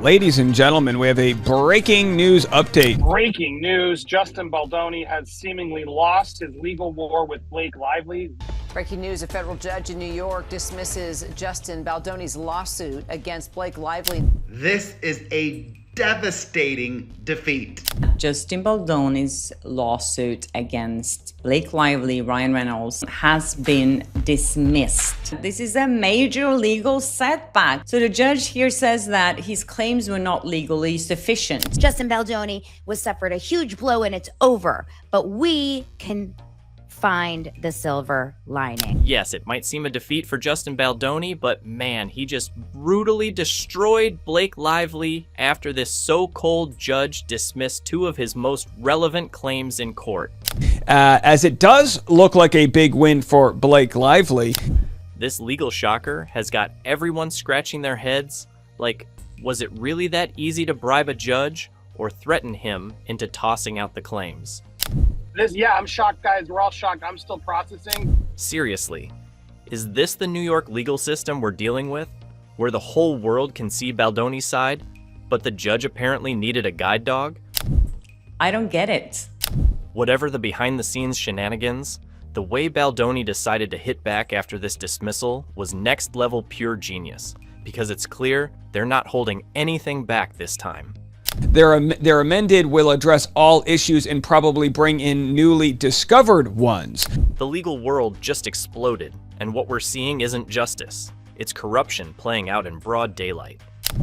Ladies and gentlemen, we have a breaking news update. Breaking news, Justin Baldoni has seemingly lost his legal war with Blake Lively. Breaking news, a federal judge in New York dismisses Justin Baldoni's lawsuit against Blake Lively. This is a devastating defeat. Justin Baldoni's lawsuit against Blake Lively, Ryan Reynolds, has been dismissed. This is a major legal setback. So the judge here says that his claims were not legally sufficient. Justin Baldoni was suffered a huge blow and it's over, but we can find the silver lining. Yes, it might seem a defeat for Justin Baldoni, but man, he just brutally destroyed Blake Lively after this so-called judge dismissed two of his most relevant claims in court. As it does look like a big win for Blake Lively. This legal shocker has got everyone scratching their heads like, was it really that easy to bribe a judge or threaten him into tossing out the claims? I'm shocked, guys. We're all shocked. I'm still processing. Seriously, is this the New York legal system we're dealing with, where the whole world can see Baldoni's side, but the judge apparently needed a guide dog? I don't get it. Whatever the behind-the-scenes shenanigans, the way Baldoni decided to hit back after this dismissal was next-level pure genius, because it's clear they're not holding anything back this time. Their amended will address all issues and probably bring in newly discovered ones. The legal world just exploded, and what we're seeing isn't justice. It's corruption playing out in broad daylight.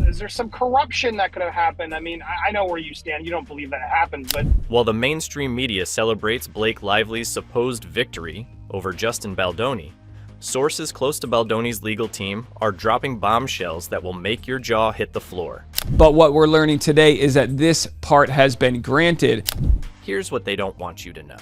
Is there some corruption that could have happened? I mean, I know where you stand. You don't believe that it happened, but... While the mainstream media celebrates Blake Lively's supposed victory over Justin Baldoni, sources close to Baldoni's legal team are dropping bombshells that will make your jaw hit the floor. But what we're learning today is that this part has been granted. Here's what they don't want you to know.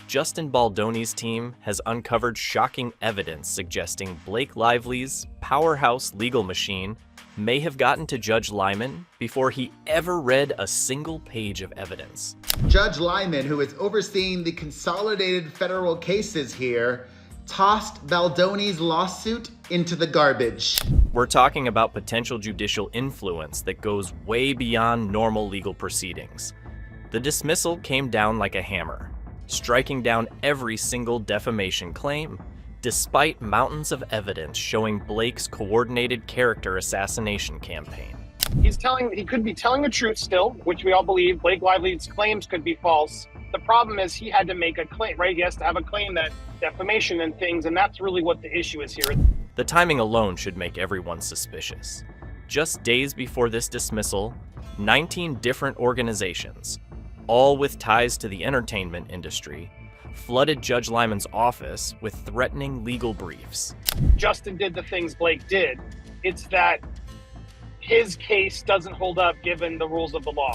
Justin Baldoni's team has uncovered shocking evidence suggesting Blake Lively's powerhouse legal machine may have gotten to Judge Lyman before he ever read a single page of evidence. Judge Lyman, who is overseeing the consolidated federal cases here, tossed Baldoni's lawsuit into the garbage. We're talking about potential judicial influence that goes way beyond normal legal proceedings. The dismissal came down like a hammer, striking down every single defamation claim, despite mountains of evidence showing Blake's coordinated character assassination campaign. He could be telling the truth still, which we all believe. Blake Lively's claims could be false. The problem is he had to make a claim, right? He has to have a claim that defamation and things, and that's really what the issue is here. The timing alone should make everyone suspicious. Just days before this dismissal, 19 different organizations, all with ties to the entertainment industry, flooded Judge Lyman's office with threatening legal briefs. Justin did the things Blake did. It's that his case doesn't hold up given the rules of the law.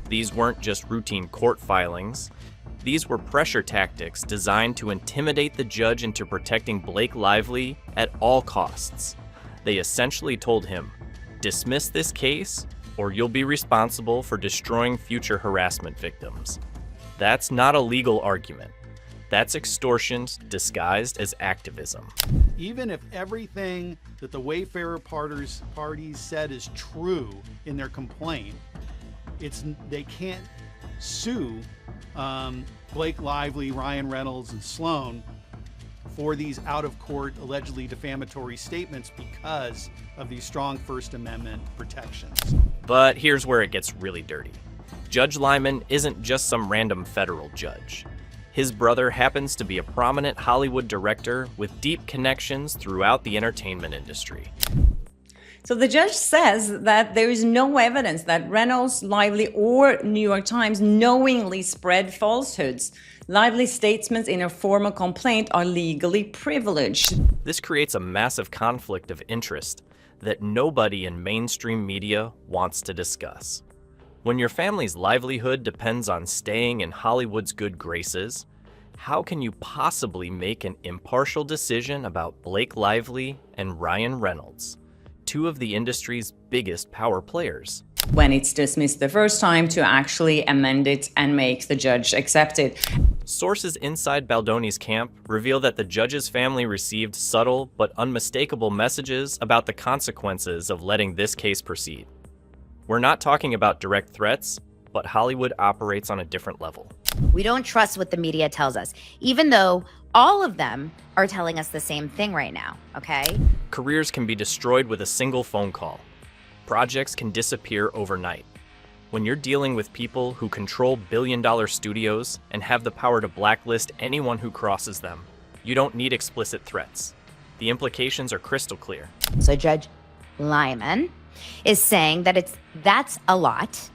These weren't just routine court filings. These were pressure tactics designed to intimidate the judge into protecting Blake Lively at all costs. They essentially told him, dismiss this case or you'll be responsible for destroying future harassment victims. That's not a legal argument. That's extortion disguised as activism. Even if everything that the Wayfarer parties said is true in their complaint, they can't sue Blake Lively, Ryan Reynolds, and Sloan for these out-of-court, allegedly defamatory statements because of these strong First Amendment protections. But here's where it gets really dirty. Judge Lyman isn't just some random federal judge. His brother happens to be a prominent Hollywood director with deep connections throughout the entertainment industry. So the judge says that there is no evidence that Reynolds, Lively, or New York Times knowingly spread falsehoods. Lively's statements in a formal complaint are legally privileged. This creates a massive conflict of interest that nobody in mainstream media wants to discuss. When your family's livelihood depends on staying in Hollywood's good graces, how can you possibly make an impartial decision about Blake Lively and Ryan Reynolds, two of the industry's biggest power players? When it's dismissed the first time, to actually amend it and make the judge accept it. Sources inside Baldoni's camp reveal that the judge's family received subtle but unmistakable messages about the consequences of letting this case proceed. We're not talking about direct threats, but Hollywood operates on a different level. We don't trust what the media tells us, even though all of them are telling us the same thing right now, okay? Careers can be destroyed with a single phone call. Projects can disappear overnight. When you're dealing with people who control billion-dollar studios and have the power to blacklist anyone who crosses them, you don't need explicit threats. The implications are crystal clear. So Judge Lyman is saying that that's a lot.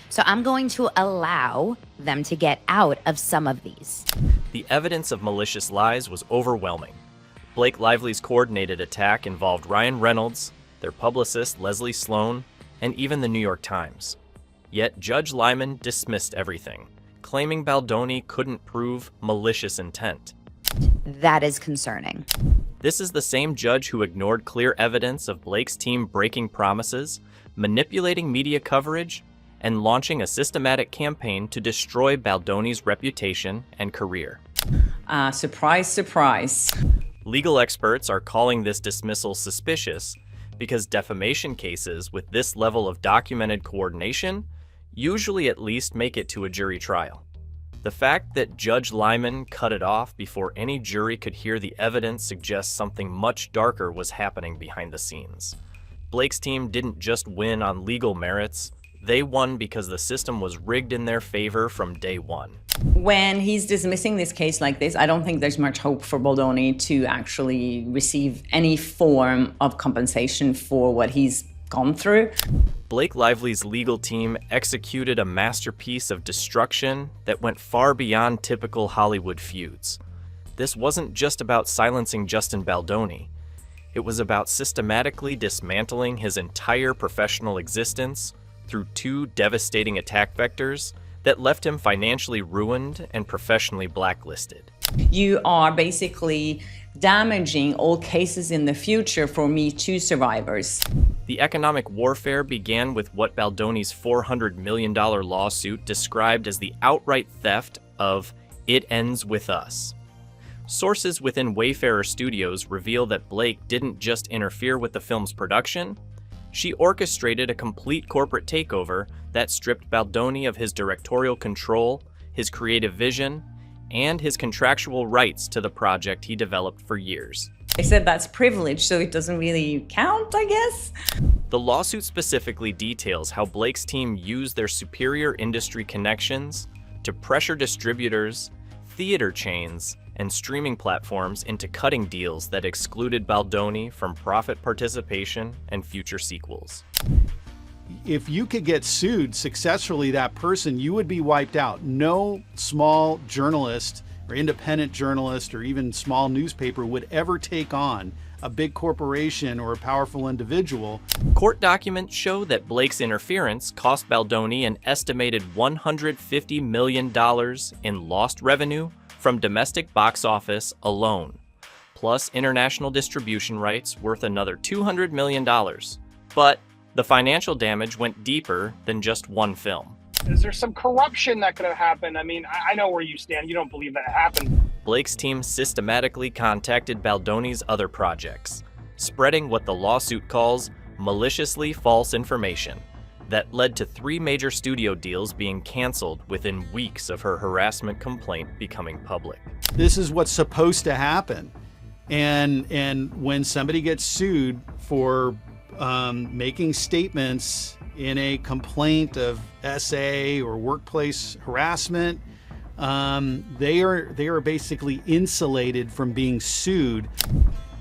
So I'm going to allow them to get out of some of these. The evidence of malicious lies was overwhelming. Blake Lively's coordinated attack involved Ryan Reynolds, their publicist Leslie Sloan, and even the New York Times. Yet Judge Lyman dismissed everything, claiming Baldoni couldn't prove malicious intent. That is concerning. This is the same judge who ignored clear evidence of Blake's team breaking promises, manipulating media coverage, and launching a systematic campaign to destroy Baldoni's reputation and career. Surprise, surprise. Legal experts are calling this dismissal suspicious because defamation cases with this level of documented coordination usually at least make it to a jury trial. The fact that Judge Lyman cut it off before any jury could hear the evidence suggests something much darker was happening behind the scenes. Blake's team didn't just win on legal merits, they won because the system was rigged in their favor from day one. When he's dismissing this case like this, I don't think there's much hope for Baldoni to actually receive any form of compensation for what he's gone through. Blake Lively's legal team executed a masterpiece of destruction that went far beyond typical Hollywood feuds. This wasn't just about silencing Justin Baldoni. It was about systematically dismantling his entire professional existence through two devastating attack vectors that left him financially ruined and professionally blacklisted. You are basically damaging all cases in the future for Me Too survivors. The economic warfare began with what Baldoni's $400 million lawsuit described as the outright theft of It Ends With Us. Sources within Wayfarer Studios reveal that Blake didn't just interfere with the film's production, she orchestrated a complete corporate takeover that stripped Baldoni of his directorial control, his creative vision, and his contractual rights to the project he developed for years. They said that's privilege, so it doesn't really count, I guess. The lawsuit specifically details how Blake's team used their superior industry connections to pressure distributors, theater chains, and streaming platforms into cutting deals that excluded Baldoni from profit participation and future sequels. If you could get sued successfully, that person, you would be wiped out. No small journalist or independent journalist or even small newspaper would ever take on a big corporation or a powerful individual. Court documents show that Blake's interference cost Baldoni an estimated $150 million in lost revenue from domestic box office alone, plus international distribution rights worth another $200 million. But the financial damage went deeper than just one film. Is there some corruption that could have happened? I mean, I know where you stand. You don't believe that happened. Blake's team systematically contacted Baldoni's other projects, spreading what the lawsuit calls maliciously false information that led to 3 major studio deals being canceled within weeks of her harassment complaint becoming public. This is what's supposed to happen. And when somebody gets sued for making statements in a complaint of SA or workplace harassment, they are basically insulated from being sued.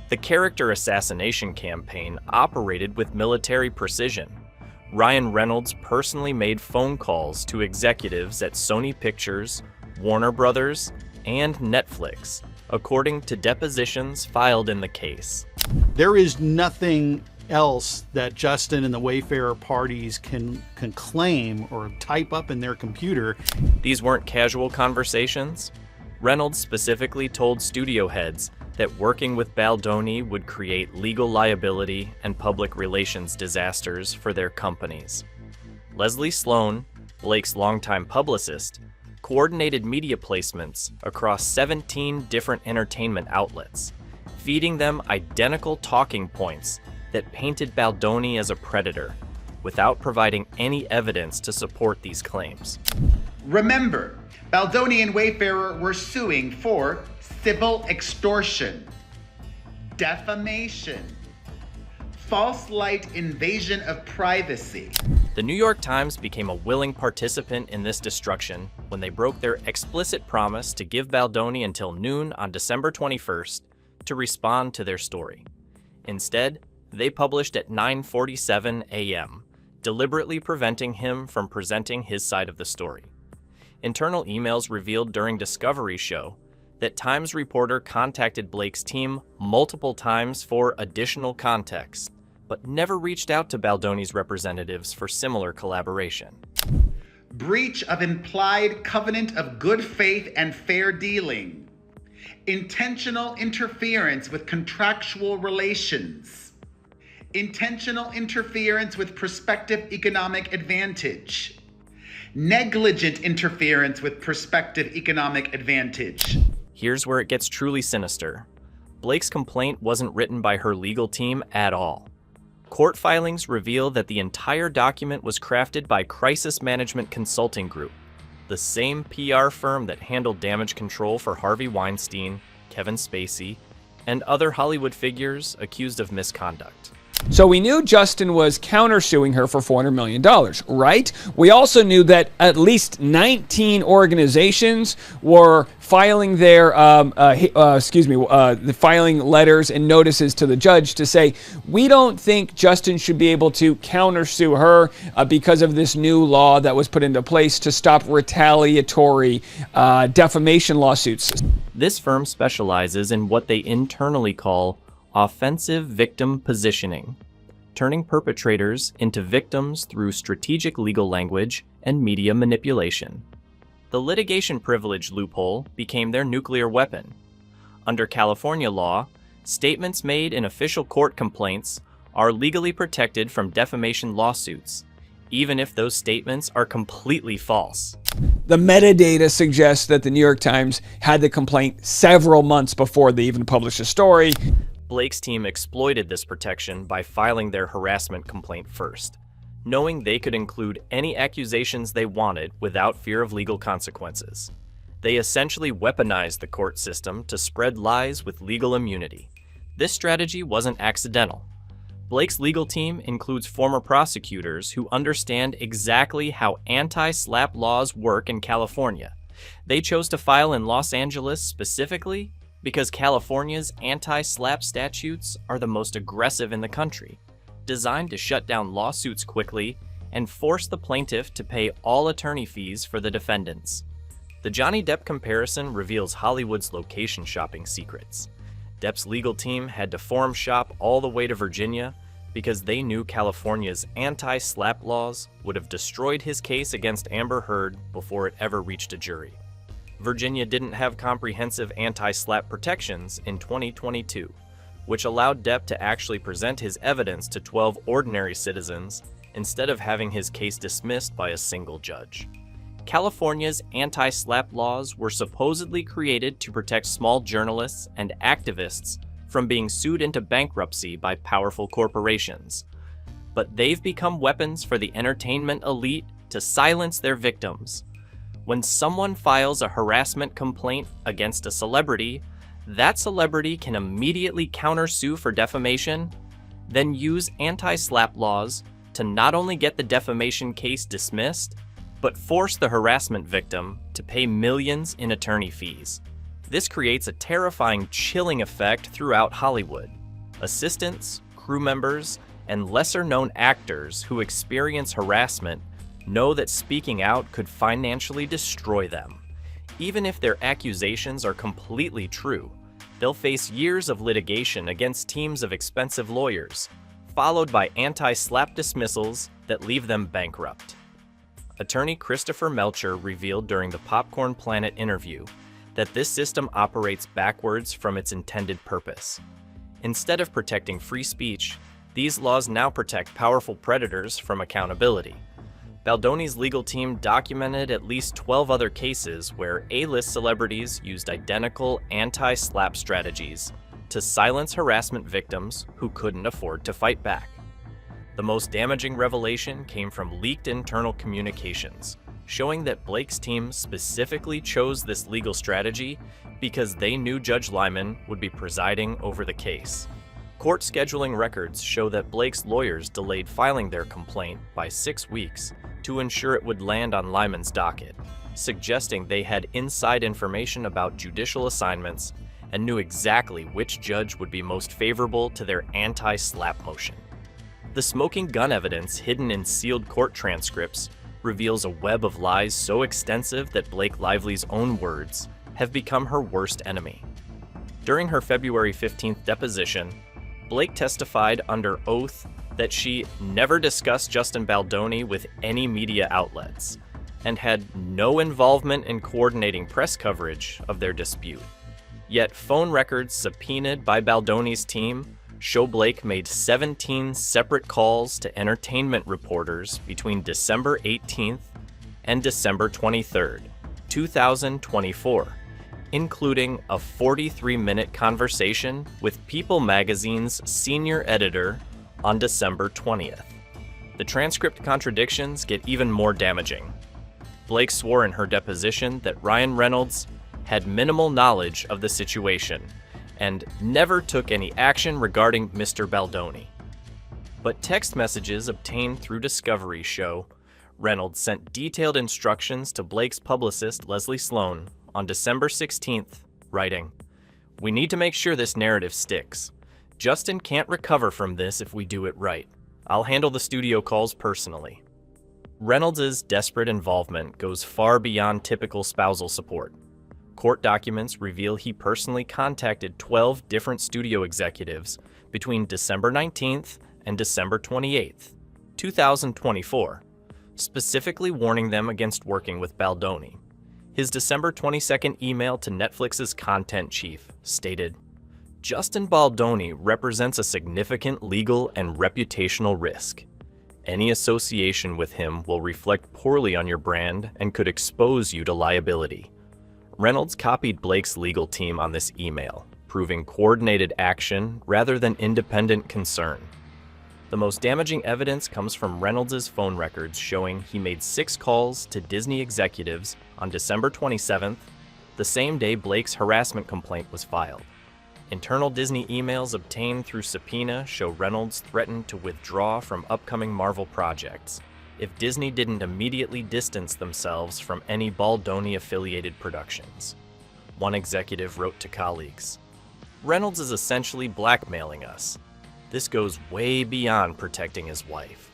The character assassination campaign operated with military precision. Ryan Reynolds personally made phone calls to executives at Sony Pictures, Warner Brothers, and Netflix, according to depositions filed in the case. There is nothing else that Justin and the Wayfarer parties can claim or type up in their computer. These weren't casual conversations. Reynolds specifically told studio heads that working with Baldoni would create legal liability and public relations disasters for their companies. Leslie Sloan, Blake's longtime publicist, coordinated media placements across 17 different entertainment outlets, feeding them identical talking points that painted Baldoni as a predator, without providing any evidence to support these claims. Remember, Baldoni and Wayfarer were suing for civil extortion, defamation, false light invasion of privacy. The New York Times became a willing participant in this destruction when they broke their explicit promise to give Baldoni until noon on December 21st to respond to their story. Instead, they published at 9:47 a.m., deliberately preventing him from presenting his side of the story. Internal emails revealed during discovery show that Times reporter contacted Blake's team multiple times for additional context, but never reached out to Baldoni's representatives for similar collaboration. Breach of implied covenant of good faith and fair dealing. Intentional interference with contractual relations. Intentional interference with prospective economic advantage. Negligent interference with prospective economic advantage. Here's where it gets truly sinister. Blake's complaint wasn't written by her legal team at all. Court filings reveal that the entire document was crafted by Crisis Management Consulting Group, the same PR firm that handled damage control for Harvey Weinstein, Kevin Spacey, and other Hollywood figures accused of misconduct. So we knew Justin was countersuing her for $400 million, right? We also knew that at least 19 organizations were filing their, filing letters and notices to the judge to say, we don't think Justin should be able to countersue her because of this new law that was put into place to stop retaliatory defamation lawsuits. This firm specializes in what they internally call offensive victim positioning, turning perpetrators into victims through strategic legal language and media manipulation. The litigation privilege loophole became their nuclear weapon. Under California law, statements made in official court complaints are legally protected from defamation lawsuits, even if those statements are completely false. The metadata suggests that the New York Times had the complaint several months before they even published a story. Blake's team exploited this protection by filing their harassment complaint first, knowing they could include any accusations they wanted without fear of legal consequences. They essentially weaponized the court system to spread lies with legal immunity. This strategy wasn't accidental. Blake's legal team includes former prosecutors who understand exactly how anti-SLAPP laws work in California. They chose to file in Los Angeles specifically because California's anti-SLAPP statutes are the most aggressive in the country, designed to shut down lawsuits quickly and force the plaintiff to pay all attorney fees for the defendants. The Johnny Depp comparison reveals Hollywood's location shopping secrets. Depp's legal team had to forum shop all the way to Virginia because they knew California's anti-SLAPP laws would have destroyed his case against Amber Heard before it ever reached a jury. Virginia didn't have comprehensive anti-SLAPP protections in 2022, which allowed Depp to actually present his evidence to 12 ordinary citizens instead of having his case dismissed by a single judge. California's anti-SLAPP laws were supposedly created to protect small journalists and activists from being sued into bankruptcy by powerful corporations. But they've become weapons for the entertainment elite to silence their victims. When someone files a harassment complaint against a celebrity, that celebrity can immediately countersue for defamation, then use anti-SLAPP laws to not only get the defamation case dismissed, but force the harassment victim to pay millions in attorney fees. This creates a terrifying, chilling effect throughout Hollywood. Assistants, crew members, and lesser-known actors who experience harassment know that speaking out could financially destroy them. Even if their accusations are completely true, they'll face years of litigation against teams of expensive lawyers, followed by anti-SLAPP dismissals that leave them bankrupt. Attorney Christopher Melcher revealed during the Popcorn Planet interview that this system operates backwards from its intended purpose. Instead of protecting free speech, these laws now protect powerful predators from accountability. Baldoni's legal team documented at least 12 other cases where A-list celebrities used identical anti-SLAPP strategies to silence harassment victims who couldn't afford to fight back. The most damaging revelation came from leaked internal communications, showing that Blake's team specifically chose this legal strategy because they knew Judge Lyman would be presiding over the case. Court scheduling records show that Blake's lawyers delayed filing their complaint by 6 weeks to ensure it would land on Lyman's docket, suggesting they had inside information about judicial assignments and knew exactly which judge would be most favorable to their anti-slap motion. The smoking gun evidence hidden in sealed court transcripts reveals a web of lies so extensive that Blake Lively's own words have become her worst enemy. During her February 15th deposition, Blake testified under oath that she never discussed Justin Baldoni with any media outlets and had no involvement in coordinating press coverage of their dispute. Yet phone records subpoenaed by Baldoni's team show Blake made 17 separate calls to entertainment reporters between December 18th and December 23rd, 2024, including a 43-minute conversation with People magazine's senior editor on December 20th. The transcript contradictions get even more damaging. Blake swore in her deposition that Ryan Reynolds had minimal knowledge of the situation and never took any action regarding Mr. Baldoni. But text messages obtained through discovery show Reynolds sent detailed instructions to Blake's publicist, Leslie Sloan, on December 16th, writing, "We need to make sure this narrative sticks. Justin can't recover from this if we do it right. I'll handle the studio calls personally." Reynolds' desperate involvement goes far beyond typical spousal support. Court documents reveal he personally contacted 12 different studio executives between December 19th and December 28th, 2024, specifically warning them against working with Baldoni. His December 22nd email to Netflix's content chief stated, "Justin Baldoni represents a significant legal and reputational risk. Any association with him will reflect poorly on your brand and could expose you to liability." Reynolds copied Blake's legal team on this email, proving coordinated action rather than independent concern. The most damaging evidence comes from Reynolds' phone records showing he made 6 calls to Disney executives on December 27th, the same day Blake's harassment complaint was filed. Internal Disney emails obtained through subpoena show Reynolds threatened to withdraw from upcoming Marvel projects if Disney didn't immediately distance themselves from any Baldoni-affiliated productions. One executive wrote to colleagues, "Reynolds is essentially blackmailing us. This goes way beyond protecting his wife."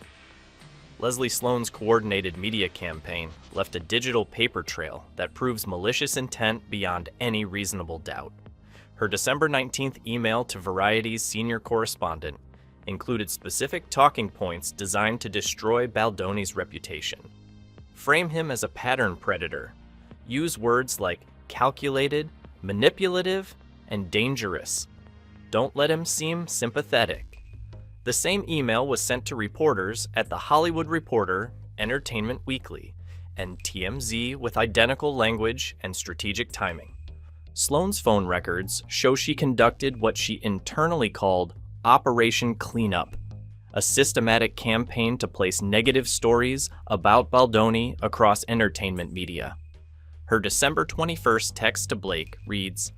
Leslie Sloan's coordinated media campaign left a digital paper trail that proves malicious intent beyond any reasonable doubt. Her December 19th email to Variety's senior correspondent included specific talking points designed to destroy Baldoni's reputation. Frame him as a pattern predator. Use words like calculated, manipulative, and dangerous. Don't let him seem sympathetic. The same email was sent to reporters at The Hollywood Reporter, Entertainment Weekly, and TMZ with identical language and strategic timing. Sloan's phone records show she conducted what she internally called Operation Cleanup, a systematic campaign to place negative stories about Baldoni across entertainment media. Her December 21st text to Blake reads,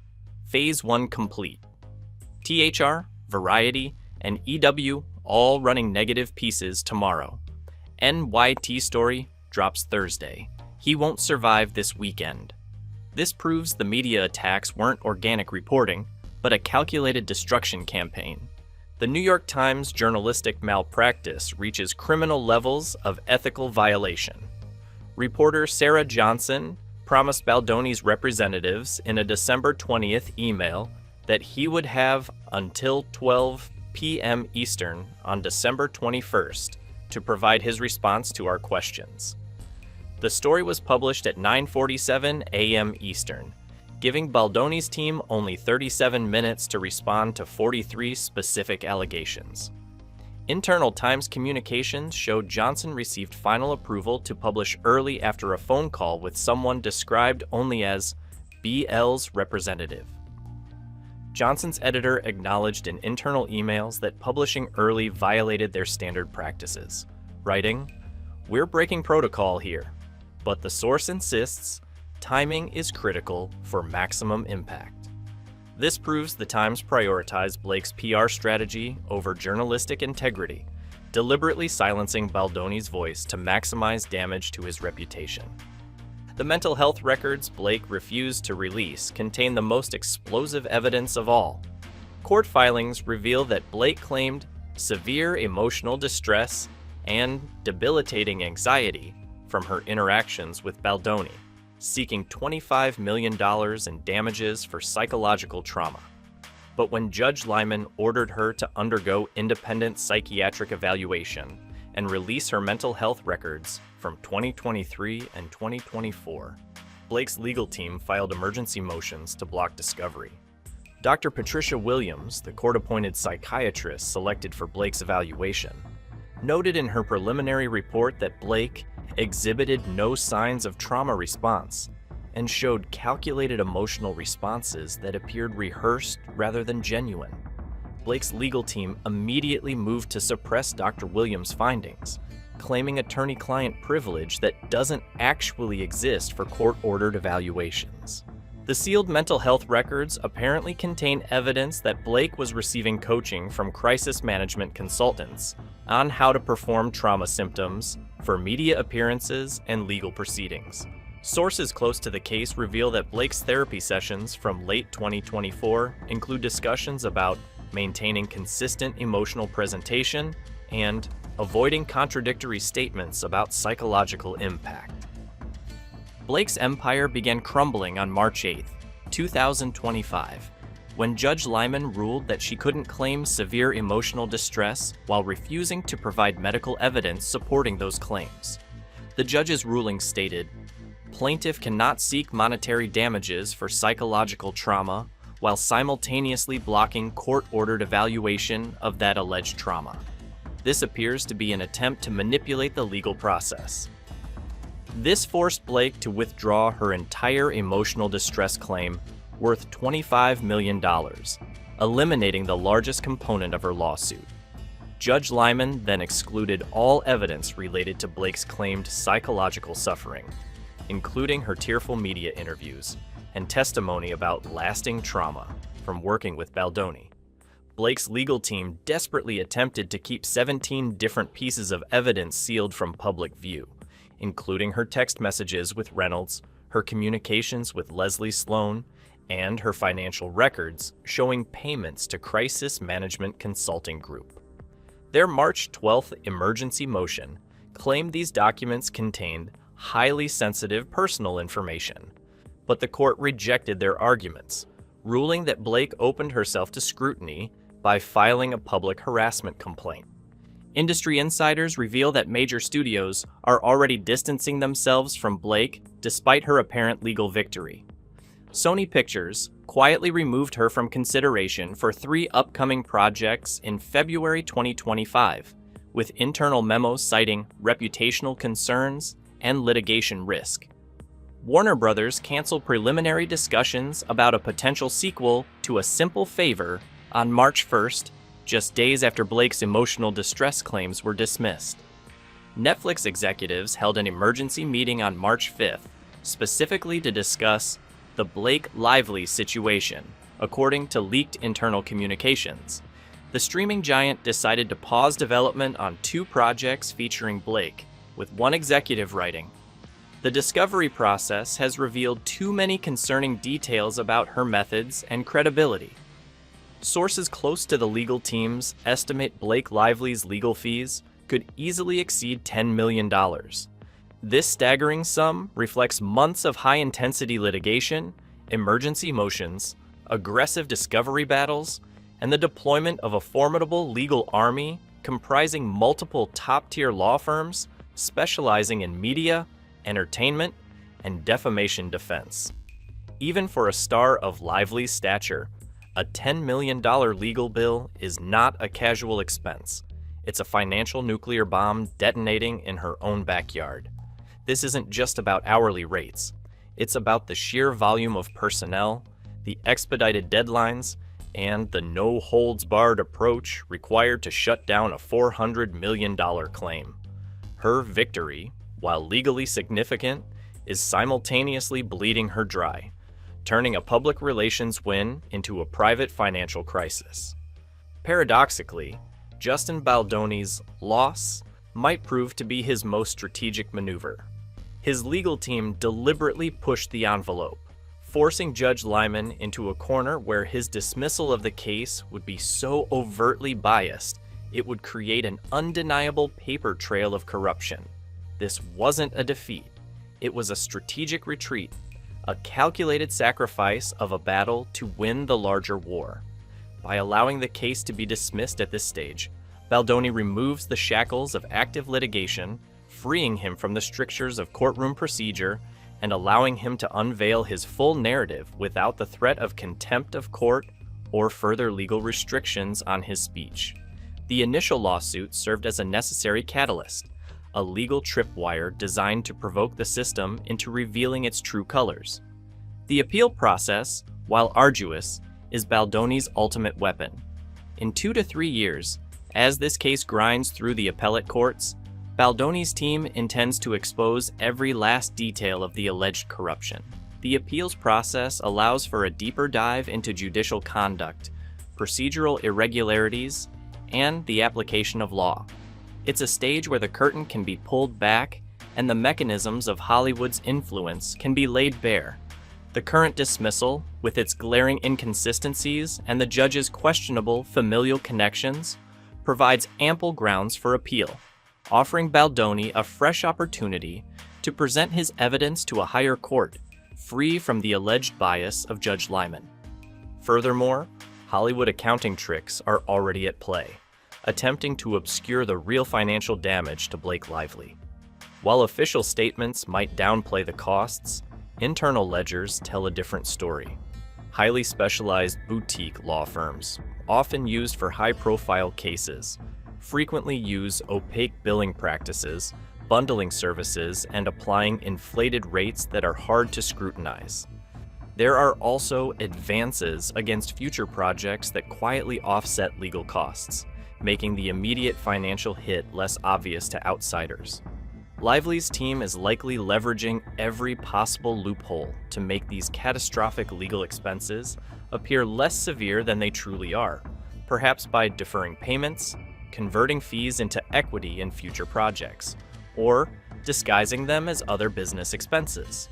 "Phase 1 complete. THR, Variety, and EW all running negative pieces tomorrow. NYT story drops Thursday. He won't survive this weekend." This proves the media attacks weren't organic reporting, but a calculated destruction campaign. The New York Times journalistic malpractice reaches criminal levels of ethical violation. Reporter Sarah Johnson promised Baldoni's representatives in a December 20th email that he would have until 12 p.m. Eastern on December 21st to provide his response to our questions. The story was published at 9:47 a.m. Eastern, giving Baldoni's team only 37 minutes to respond to 43 specific allegations. Internal Times communications showed Johnson received final approval to publish early after a phone call with someone described only as BL's representative. Johnson's editor acknowledged in internal emails that publishing early violated their standard practices, writing, "We're breaking protocol here, but the source insists timing is critical for maximum impact." This proves the Times prioritized Blake's PR strategy over journalistic integrity, deliberately silencing Baldoni's voice to maximize damage to his reputation. The mental health records Blake refused to release contain the most explosive evidence of all. Court filings reveal that Blake claimed severe emotional distress and debilitating anxiety from her interactions with Baldoni, seeking $25 million in damages for psychological trauma. But when Judge Lyman ordered her to undergo independent psychiatric evaluation and release her mental health records from 2023 and 2024, Blake's legal team filed emergency motions to block discovery. Dr. Patricia Williams, the court-appointed psychiatrist selected for Blake's evaluation, noted in her preliminary report that Blake exhibited no signs of trauma response and showed calculated emotional responses that appeared rehearsed rather than genuine. Blake's legal team immediately moved to suppress Dr. Williams' findings, claiming attorney-client privilege that doesn't actually exist for court-ordered evaluations. The sealed mental health records apparently contain evidence that Blake was receiving coaching from crisis management consultants on how to perform trauma symptoms for media appearances and legal proceedings. Sources close to the case reveal that Blake's therapy sessions from late 2024 include discussions about maintaining consistent emotional presentation and avoiding contradictory statements about psychological impact. Blake's empire began crumbling on March 8, 2025, when Judge Lyman ruled that she couldn't claim severe emotional distress while refusing to provide medical evidence supporting those claims. The judge's ruling stated, "Plaintiff cannot seek monetary damages for psychological trauma while simultaneously blocking court-ordered evaluation of that alleged trauma. This appears to be an attempt to manipulate the legal process." This forced Blake to withdraw her entire emotional distress claim worth $25 million, eliminating the largest component of her lawsuit. Judge Lyman then excluded all evidence related to Blake's claimed psychological suffering, including her tearful media interviews and testimony about lasting trauma from working with Baldoni. Blake's legal team desperately attempted to keep 17 different pieces of evidence sealed from public view, including her text messages with Reynolds, her communications with Leslie Sloan, and her financial records showing payments to Crisis Management Consulting Group. Their March 12th emergency motion claimed these documents contained highly sensitive personal information, but the court rejected their arguments, ruling that Blake opened herself to scrutiny by filing a public harassment complaint. Industry insiders reveal that major studios are already distancing themselves from Blake despite her apparent legal victory. Sony Pictures quietly removed her from consideration for 3 upcoming projects in February 2025, with internal memos citing reputational concerns and litigation risk. Warner Brothers canceled preliminary discussions about a potential sequel to A Simple Favor on March 1st, just days after Blake's emotional distress claims were dismissed. Netflix executives held an emergency meeting on March 5th, specifically to discuss the Blake Lively situation, according to leaked internal communications. The streaming giant decided to pause development on 2 projects featuring Blake, with one executive writing, "The discovery process has revealed too many concerning details about her methods and credibility." Sources close to the legal teams estimate Blake Lively's legal fees could easily exceed $10 million. This staggering sum reflects months of high-intensity litigation, emergency motions, aggressive discovery battles, and the deployment of a formidable legal army comprising multiple top-tier law firms specializing in media, entertainment, and defamation defense. Even for a star of Lively's stature, a $10 million legal bill is not a casual expense. It's a financial nuclear bomb detonating in her own backyard. This isn't just about hourly rates. It's about the sheer volume of personnel, the expedited deadlines, and the no-holds-barred approach required to shut down a $400 million claim. Her victory, while legally significant, is simultaneously bleeding her dry, turning a public relations win into a private financial crisis. Paradoxically, Justin Baldoni's loss might prove to be his most strategic maneuver. His legal team deliberately pushed the envelope, forcing Judge Lyman into a corner where his dismissal of the case would be so overtly biased it would create an undeniable paper trail of corruption. This wasn't a defeat. It was a strategic retreat, a calculated sacrifice of a battle to win the larger war. By allowing the case to be dismissed at this stage, Baldoni removes the shackles of active litigation, freeing him from the strictures of courtroom procedure and allowing him to unveil his full narrative without the threat of contempt of court or further legal restrictions on his speech. The initial lawsuit served as a necessary catalyst, a legal tripwire designed to provoke the system into revealing its true colors. The appeal process, while arduous, is Baldoni's ultimate weapon. In 2 to 3 years, as this case grinds through the appellate courts, Baldoni's team intends to expose every last detail of the alleged corruption. The appeals process allows for a deeper dive into judicial conduct, procedural irregularities, and the application of law. It's a stage where the curtain can be pulled back and the mechanisms of Hollywood's influence can be laid bare. The current dismissal, with its glaring inconsistencies and the judge's questionable familial connections, provides ample grounds for appeal, offering Baldoni a fresh opportunity to present his evidence to a higher court, free from the alleged bias of Judge Lyman. Furthermore, Hollywood accounting tricks are already at play, attempting to obscure the real financial damage to Blake Lively. While official statements might downplay the costs, internal ledgers tell a different story. Highly specialized boutique law firms, often used for high-profile cases, frequently use opaque billing practices, bundling services, and applying inflated rates that are hard to scrutinize. There are also advances against future projects that quietly offset legal costs, making the immediate financial hit less obvious to outsiders. Lively's team is likely leveraging every possible loophole to make these catastrophic legal expenses appear less severe than they truly are, perhaps by deferring payments, converting fees into equity in future projects, or disguising them as other business expenses.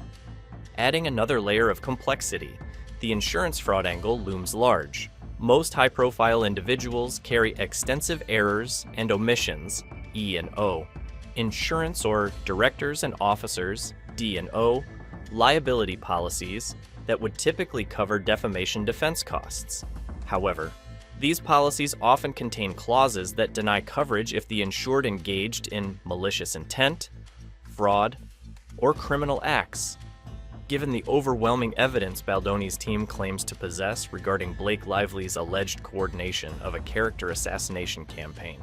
Adding another layer of complexity, the insurance fraud angle looms large. Most high-profile individuals carry extensive errors and omissions, E&O, insurance or directors and officers, D&O, liability policies that would typically cover defamation defense costs. However, these policies often contain clauses that deny coverage if the insured engaged in malicious intent, fraud, or criminal acts. Given the overwhelming evidence Baldoni's team claims to possess regarding Blake Lively's alleged coordination of a character assassination campaign,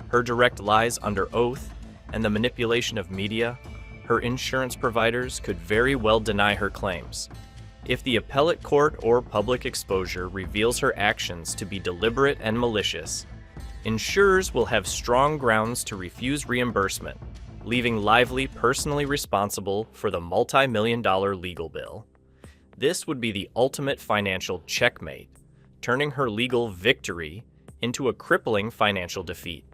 her direct lies under oath, and the manipulation of media, her insurance providers could very well deny her claims. If the appellate court or public exposure reveals her actions to be deliberate and malicious, insurers will have strong grounds to refuse reimbursement, leaving Lively personally responsible for the multi-million-dollar legal bill. This would be the ultimate financial checkmate, turning her legal victory into a crippling financial defeat.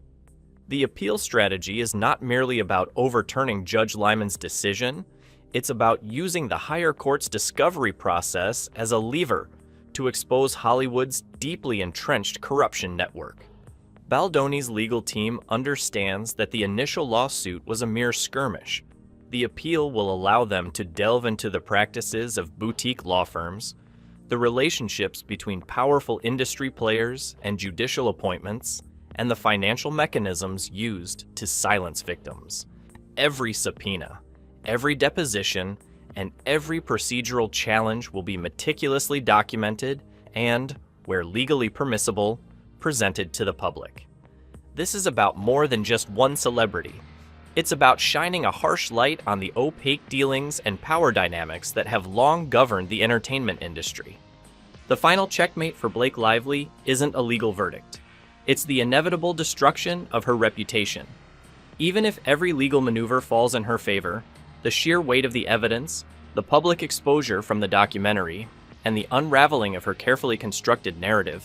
The appeal strategy is not merely about overturning Judge Lyman's decision, it's about using the higher court's discovery process as a lever to expose Hollywood's deeply entrenched corruption network. Baldoni's legal team understands that the initial lawsuit was a mere skirmish. The appeal will allow them to delve into the practices of boutique law firms, the relationships between powerful industry players and judicial appointments, and the financial mechanisms used to silence victims. Every subpoena, every deposition, and every procedural challenge will be meticulously documented and, where legally permissible, presented to the public. This is about more than just one celebrity. It's about shining a harsh light on the opaque dealings and power dynamics that have long governed the entertainment industry. The final checkmate for Blake Lively isn't a legal verdict. It's the inevitable destruction of her reputation. Even if every legal maneuver falls in her favor, the sheer weight of the evidence, the public exposure from the documentary, and the unraveling of her carefully constructed narrative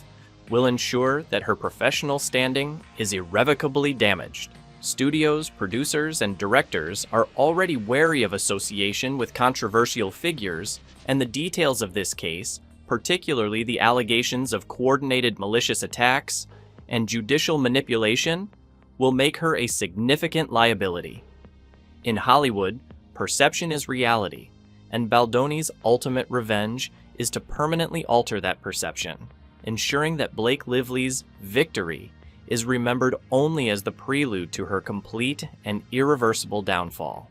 will ensure that her professional standing is irrevocably damaged. Studios, producers, and directors are already wary of association with controversial figures, and the details of this case, particularly the allegations of coordinated malicious attacks and judicial manipulation, will make her a significant liability. In Hollywood, perception is reality, and Baldoni's ultimate revenge is to permanently alter that perception, ensuring that Blake Lively's victory is remembered only as the prelude to her complete and irreversible downfall.